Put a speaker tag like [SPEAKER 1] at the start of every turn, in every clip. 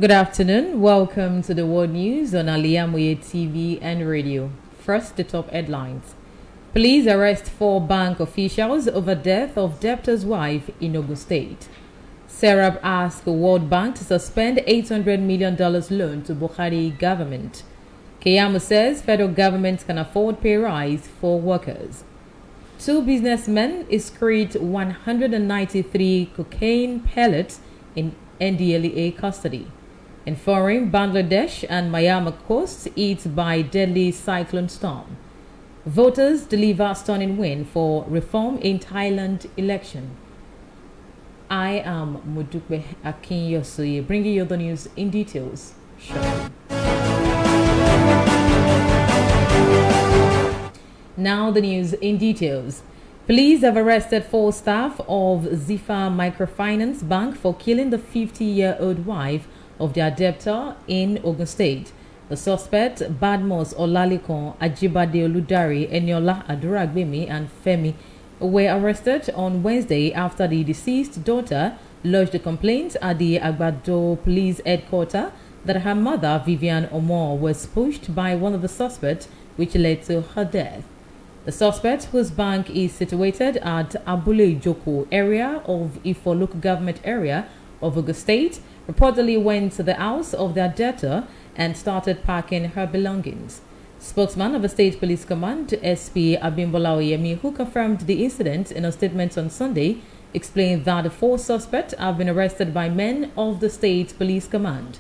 [SPEAKER 1] Good afternoon. Welcome to the World News on Al-IyamoyeTv and radio. First, the top headlines. Police arrest 4 bank officials over death of debtor's wife in Ogun State. Serap asks World Bank to suspend $800 million loan to Buhari government. Keyamo says federal government can afford pay rise for workers. 2 businessmen excrete 193 cocaine pellets in NDLEA custody. In foreign, Bangladesh and Myanmar coasts hit by deadly cyclone storm. Voters deliver stunning win for reform in Thailand election. I am MODUPE AKINYOSOYE, bringing you the news in details shortly. Now the news in details. Police have arrested 4 staff of Zifa Microfinance Bank for killing the 50-year-old wife of their debtor in Ogun State. The suspect, Badmos Olalikon, Ajibade Oludari, Eniola Aduragbemi, and Femi, were arrested on Wednesday after the deceased daughter lodged a complaint at the Agbado Police Headquarters that her mother, Vivian Omor, was pushed by one of the suspects, which led to her death. The suspect, whose bank is situated at Abule Joko area of Ifo local government area of Ogun State, reportedly went to the house of their debtor and started packing her belongings. Spokesman of the State Police Command, SP Abimbola Oyemi, who confirmed the incident in a statement on Sunday, explained that the 4 suspects have been arrested by men of the State Police Command.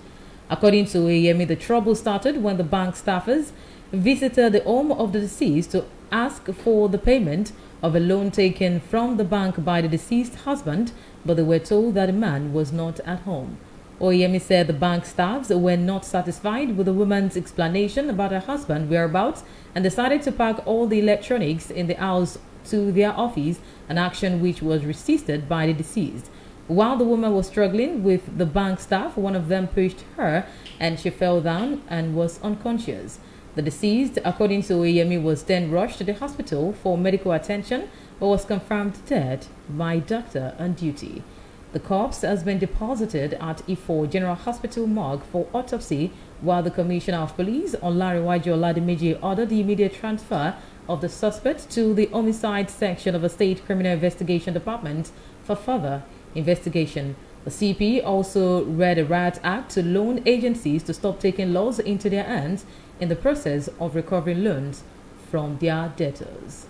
[SPEAKER 1] According to Oyemi, the trouble started when the bank staffers visited the home of the deceased to ask for the payment of a loan taken from the bank by the deceased husband, but they were told that the man was not at home. Oyemi said the bank staffs were not satisfied with the woman's explanation about her husband's whereabouts and decided to pack all the electronics in the house to their office, an action which was resisted by the deceased. While the woman was struggling with the bank staff, one of them pushed her and she fell down and was unconscious. The deceased, according to Oyemi, was then rushed to the hospital for medical attention but was confirmed dead by doctor on duty. The corpse has been deposited at Ifo General Hospital morgue for autopsy, while the Commissioner of Police, Olariwaju Oladimeji, ordered the immediate transfer of the suspect to the Homicide Section of the State Criminal Investigation Department for further investigation. The CP also read a riot act to loan agencies to stop taking laws into their hands in the process of recovering loans from their debtors.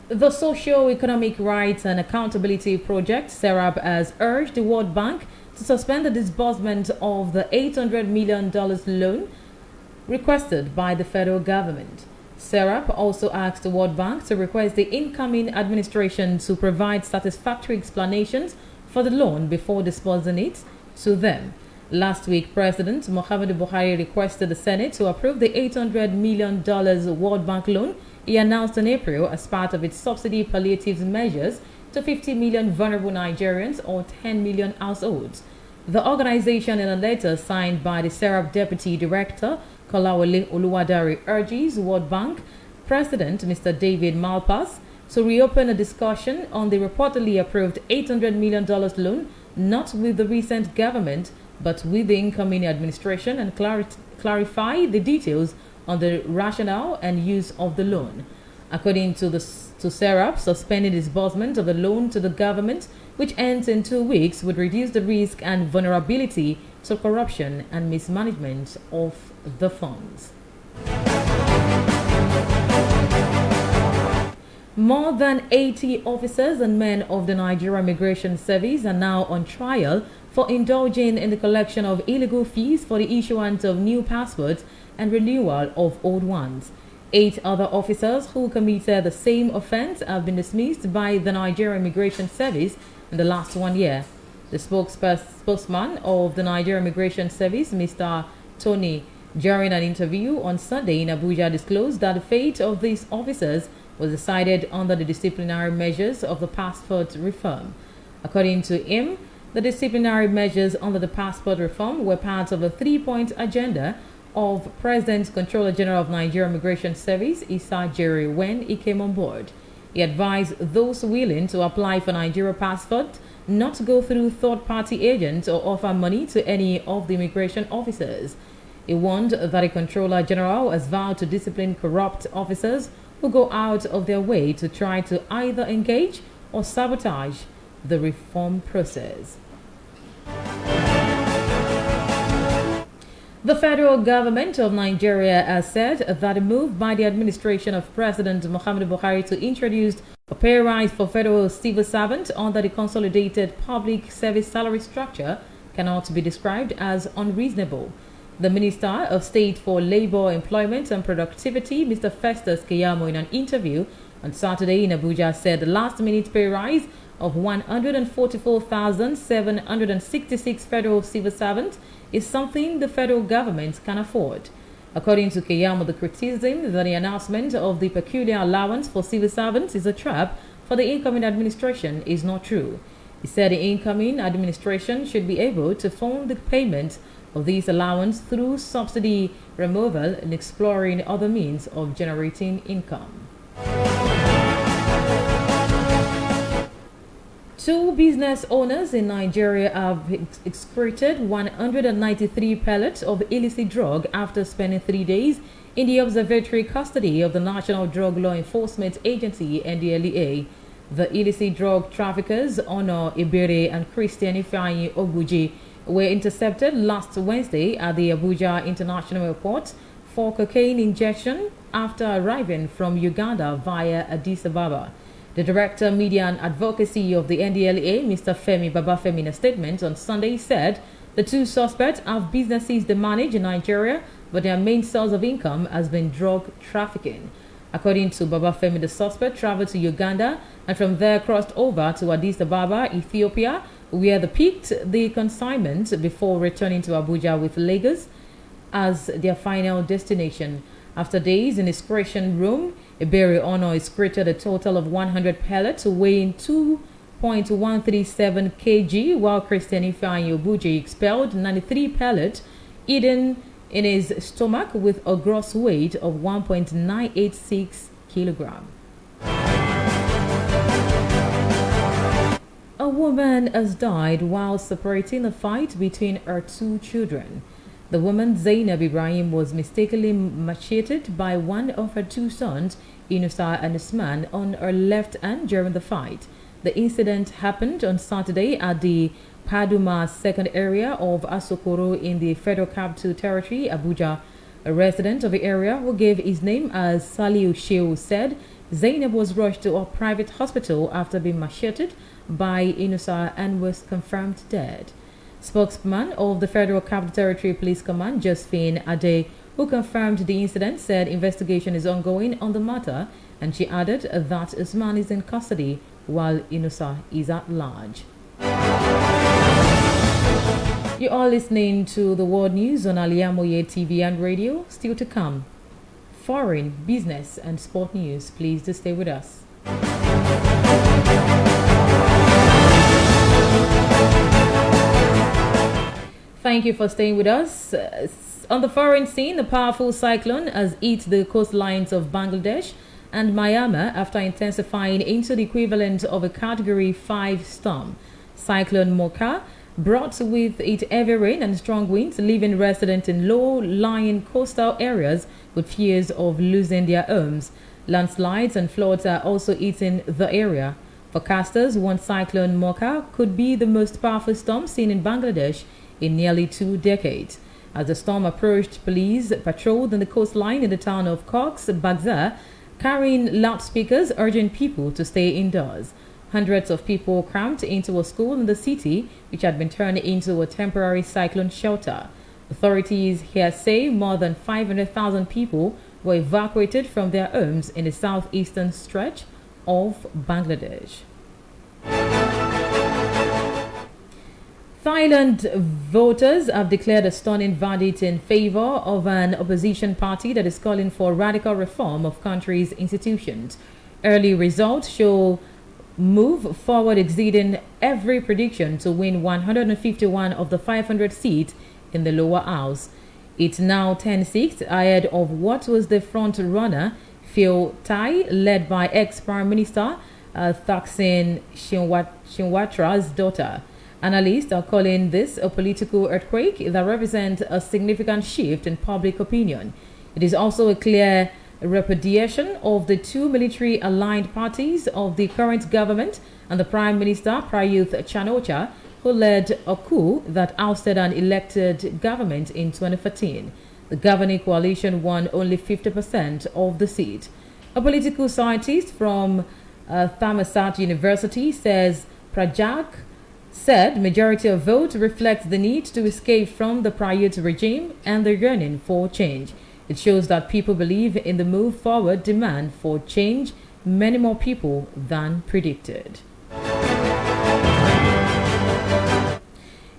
[SPEAKER 1] The Socio-Economic Rights and Accountability Project, SERAP, has urged the World Bank to suspend the disbursement of the $800 million loan requested by the federal government. SERAP also asked the World Bank to request the incoming administration to provide satisfactory explanations for the loan before disbursing it to them. Last week, President Muhammadu Buhari requested the Senate to approve the $800 million World Bank loan he announced in April as part of its subsidy palliative measures to 50 million vulnerable Nigerians or 10 million households. The organization, in a letter signed by the SERAP Deputy Director, Kolawole Oluwadari, urges World Bank President Mr. David Malpass to reopen a discussion on the reportedly approved $800 million loan, not with the recent government, but with the incoming administration, and clarify the details on the rationale and use of the loan. According to SERAP, suspending disbursement of the loan to the government, which ends in 2 weeks, would reduce the risk and vulnerability to corruption and mismanagement of the funds. More than 80 officers and men of the Nigeria Immigration Service are now on trial for indulging in the collection of illegal fees for the issuance of new passports and renewal of old ones. 8 other officers who committed the same offense have been dismissed by the Nigeria Immigration Service in the last 1 year. The spokesman of the Nigeria Immigration Service, Mr. Tony, during an interview on Sunday in Abuja, disclosed that the fate of these officers was decided under the disciplinary measures of the passport reform. According to him, the disciplinary measures under the passport reform were part of a 3-point agenda of President Controller General of Nigeria Immigration Service, Issa Jerry, when he came on board. He advised those willing to apply for Nigeria passport not to go through third-party agents or offer money to any of the immigration officers. He warned that a Controller General has vowed to discipline corrupt officers who go out of their way to try to either engage or sabotage the reform process. The federal government of Nigeria has said that a move by the administration of President Muhammadu Buhari to introduce a pay rise for federal civil servants under the consolidated public service salary structure cannot be described as unreasonable. The Minister of State for Labor, Employment and Productivity, Mr. Festus Keyamo, in an interview on Saturday in Abuja, said the last-minute pay rise of 144,766 federal civil servants is something the federal government can afford. According to Keyamo, the criticism that the announcement of the peculiar allowance for civil servants is a trap for the incoming administration is not true. He said the incoming administration should be able to fund the payment of these allowance through subsidy removal and exploring other means of generating income. Two business owners in Nigeria have excreted 193 pellets of illicit drug after spending 3 days in the observatory custody of the National Drug Law Enforcement Agency, NDLEA. The illicit drug traffickers, Honor Ibere and Christian Ifeanyi Oguji, were intercepted last Wednesday at the Abuja International Airport for cocaine injection after arriving from Uganda via Addis Ababa. The Director, Media and Advocacy of the NDLEA, Mr. Femi Babafemi, in a statement on Sunday said the two suspects have businesses they manage in Nigeria, but their main source of income has been drug trafficking. According to Babafemi, the suspect traveled to Uganda and from there crossed over to Addis Ababa, Ethiopia, where they picked the consignment before returning to Abuja with Lagos as their final destination. After days in his creation room, Iberi Ono excreted a total of 100 pellets weighing 2.137 kg, while Christian Ifeanyi Obuji expelled 93 pellets hidden in his stomach with a gross weight of 1.986 kilogram. A woman has died while separating a fight between her two children. The woman, Zainab Ibrahim, was mistakenly macheted by one of her two sons, Inusa and Usman, on her left hand during the fight. The incident happened on Saturday at the Paduma second area of Asokoro in the Federal Capital Territory, Abuja. A resident of the area who gave his name as Saliu Shehu said Zainab was rushed to a private hospital after being macheted by Inusa and was confirmed dead. Spokesman of the Federal Capital Territory Police Command, Josephine Ade, who confirmed the incident, said investigation is ongoing on the matter, and she added that Usman is in custody while Inusa is at large. You are listening to the World News on Al-IyamoyeTv and radio. Still to come, foreign, business and sport news. Please do stay with us. Thank you for staying with us. On the foreign scene, a powerful cyclone has hit the coastlines of Bangladesh and Myanmar after intensifying into the equivalent of a Category 5 storm. Cyclone Mocha brought with it heavy rain and strong winds, leaving residents in low-lying coastal areas with fears of losing their homes. Landslides and floods are also hitting the area. Forecasters warn Cyclone Mocha could be the most powerful storm seen in Bangladesh in nearly 2 decades. As the storm approached, police patrolled on the coastline in the town of Cox's Bazar, carrying loudspeakers urging people to stay indoors. Hundreds of people crammed into a school in the city, which had been turned into a temporary cyclone shelter. Authorities here say more than 500,000 people were evacuated from their homes in the southeastern stretch of Bangladesh. Thailand voters have declared a stunning verdict in favor of an opposition party that is calling for radical reform of country's institutions. Early results show move forward exceeding every prediction to win 151 of the 500 seats in the lower house. It's now 10-6 ahead of what was the front runner, Phil Tai, led by ex-Prime Minister Thaksin Shinawtra's daughter. Analysts are calling this a political earthquake that represents a significant shift in public opinion. It is also a clear repudiation of the two military-aligned parties of the current government and the Prime Minister Prayuth Chan-o-cha, who led a coup that ousted an elected government in 2014. The governing coalition won only 50% of the seat. A political scientist from Thammasat University says Prajak said majority of vote reflects the need to escape from the Prayuth regime and the yearning for change. It shows that people believe in the move forward demand for change, many more people than predicted.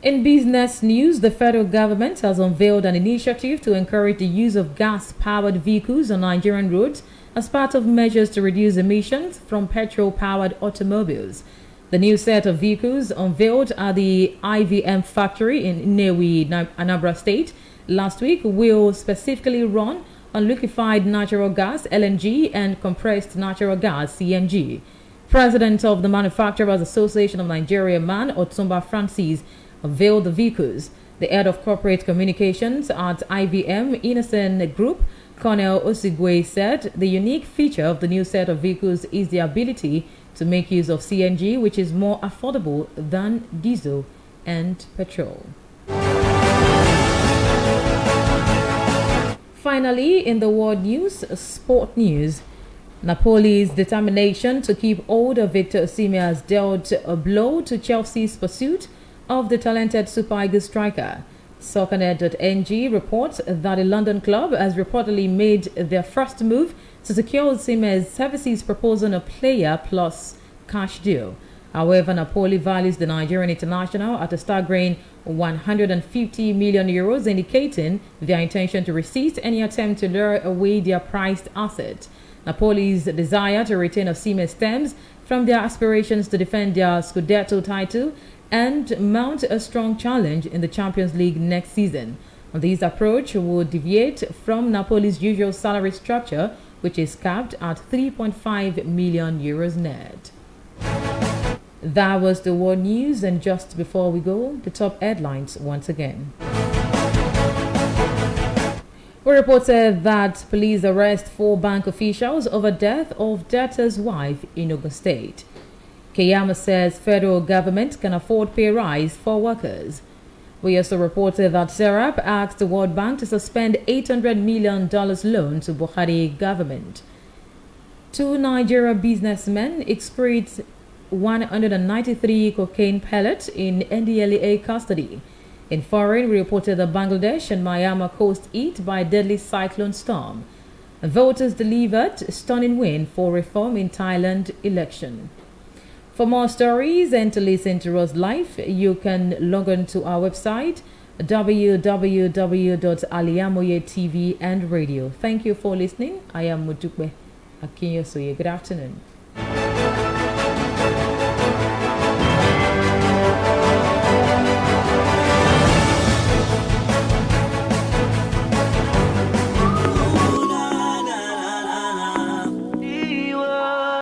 [SPEAKER 1] In business news, the federal government has unveiled an initiative to encourage the use of gas-powered vehicles on Nigerian roads as part of measures to reduce emissions from petrol-powered automobiles. The new set of vehicles unveiled at the IVM factory in Nnewi, Anambra State last week will specifically run on liquefied natural gas (LNG) and compressed natural gas (CNG. President of the Manufacturers Association of Nigeria, MAN, Otumba Francis, unveiled the vehicles. The head of corporate communications at IVM Innocent Group, Colonel Osigwe, said the unique feature of the new set of vehicles is the ability to make use of CNG, which is more affordable than diesel and petrol. Finally, in the world news, sport news, Napoli's determination to keep hold of Victor Osimhen has dealt a blow to Chelsea's pursuit of the talented Super Eagles striker. Soccernet.ng reports that the London club has reportedly made their first move to secure Osimhen's services, proposing a player plus cash deal. However, Napoli values the Nigerian international at a staggering 150 million euros, indicating their intention to resist any attempt to lure away their prized asset. Napoli's desire to retain Osimhen stems from their aspirations to defend their Scudetto title and mount a strong challenge in the Champions League next season. This approach would deviate from Napoli's usual salary structure, which is capped at 3.5 million euros net. That was the world news, and just before we go, the top headlines once again. We reported that police arrest 4 bank officials over death of debtor's wife in Ogun State. Keyama says federal government can afford pay rise for workers. We also reported that Serap asked the World Bank to suspend $800 million loan to Buhari government. 2 Nigerian businessmen excrete 193 cocaine pellets in NDLEA custody. In foreign, we reported that Bangladesh and Myanmar coast hit by deadly cyclone storm. Voters delivered stunning win for reform in Thailand election. For more stories and to listen to us live, you can log on to our website www.Al-IyamoyeTv and radio. Thank you for listening. I am MODUPE. AKINYOSOYE. Good afternoon.